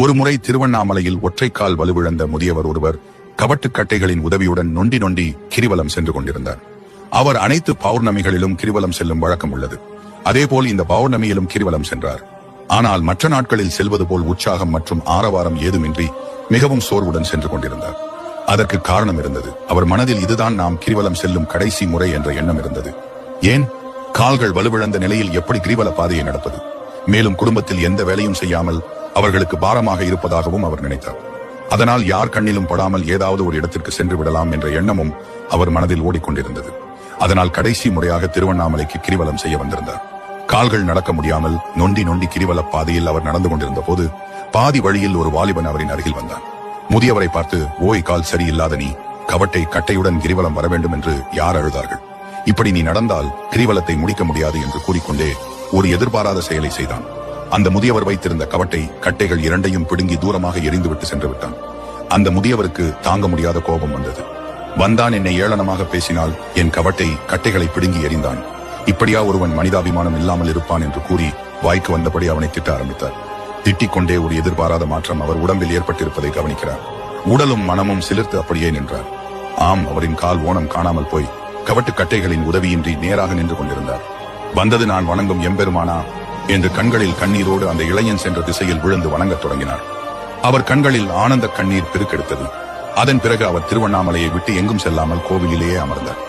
ஒருமுறை திருவண்ணாமலையில் ஒற்றைக்கால் வலுவிழந்த முதியவர் ஒருவர் கவட்டுக்கட்டைகளின் உதவியுடன் நொண்டி நொண்டி கிரிவலம் சென்று கொண்டிருந்தார். அவர் அனைத்து பௌர்ணமிகளிலும் கிரிவலம் செல்லும் வழக்கம் உள்ளது. அதேபோல் இந்த பௌர்ணமியிலும் கிரிவலம் சென்றார். ஆனால் மற்ற நாட்களில் செல்வது போல் உற்சாகம் மற்றும் ஆரவாரம் ஏதுமின்றி மிகவும் சோர்வுடன் சென்று கொண்டிருந்தார். அதற்கு காரணம் இருந்தது. அவர் மனதில் இதுதான் நாம் கிரிவலம் செல்லும் கடைசி முறை என்ற எண்ணம் இருந்தது. ஏன், கால்கள் வலுவிழந்த நிலையில் எப்படி கிரிவல பாதையை நடப்பது? மேலும் குடும்பத்தில் எந்த வேலையும் செய்யாமல் அவர்களுக்கு பாரமாக இருப்பதாகவும் அவர் நினைத்தார். அதனால் யார் கண்ணிலும் படாமல் ஏதாவது ஒரு இடத்திற்கு சென்று விடலாம் என்ற எண்ணமும் அவர் மனதில் ஓடிக்கொண்டிருந்தது. அதனால் கடைசி முறையாக திருவண்ணாமலைக்கு கிரிவலம் செய்ய வந்திருந்தார். கால்கள் நடக்க முடியாமல் நொண்டி நொண்டி கிரிவல பாதையில் அவர் நடந்து கொண்டிருந்த போது பாதி வழியில் ஒரு வாலிபன் அவரின் அருகில் வந்தான். முதியவரை பார்த்து, ஓய், கால் சரியில்லாத நீ கவட்டை கட்டையுடன் கிரிவலம் வர வேண்டும் என்று யார் அழுதார்கள்? இப்படி நீ நடந்தால் கிரிவலத்தை முடிக்க முடியாது என்று கூறிக்கொண்டே ஒரு எதிர்பாராத செயலை செய்தான். அந்த முதியவர் வைத்திருந்த கவட்டை கட்டைகள் இரண்டையும் பிடுங்கி தூரமாக எரிந்துவிட்டு சென்று விட்டான். அந்த முதியவருக்கு தாங்க முடியாத கோபம் வந்தது. வந்தான், என்னை ஏளனமாக பேசினால் என் கவட்டை கட்டைகளை பிடுங்கி எறிந்தான். இப்படியா ஒருவன் மனிதாபிமானம் இல்லாமல் இருப்பான் என்று கூறி வாய்க்கு வந்தபடி அவனை திட்ட ஆரம்பித்தார். திட்டிக் கொண்டே ஒரு எதிர்பாராத மாற்றம் அவர் உடம்பில் ஏற்பட்டிருப்பதை கவனிக்கிறார். உடலும் மனமும் சிலிர்த்து அப்படியே நின்றார். ஆம், அவரின் கால் ஓணம் காணாமல் போய் கவட்டு கட்டைகளின் உதவியின்றி நேராக நின்று கொண்டிருந்தார். வந்தது நான் வணங்கும் எம்பெருமானா என்று கண்களில் கண்ணீரோடு அந்த இளைஞன் சென்ற திசையில் விழுந்து வணங்கத் தொடங்கினார். அவர் கண்களில் ஆனந்த கண்ணீர் பெருக்கெடுத்தது. அதன் பிறகு அவர் திருவண்ணாமலையை விட்டு எங்கும் செல்லாமல் கோவிலிலேயே அமர்ந்தார்.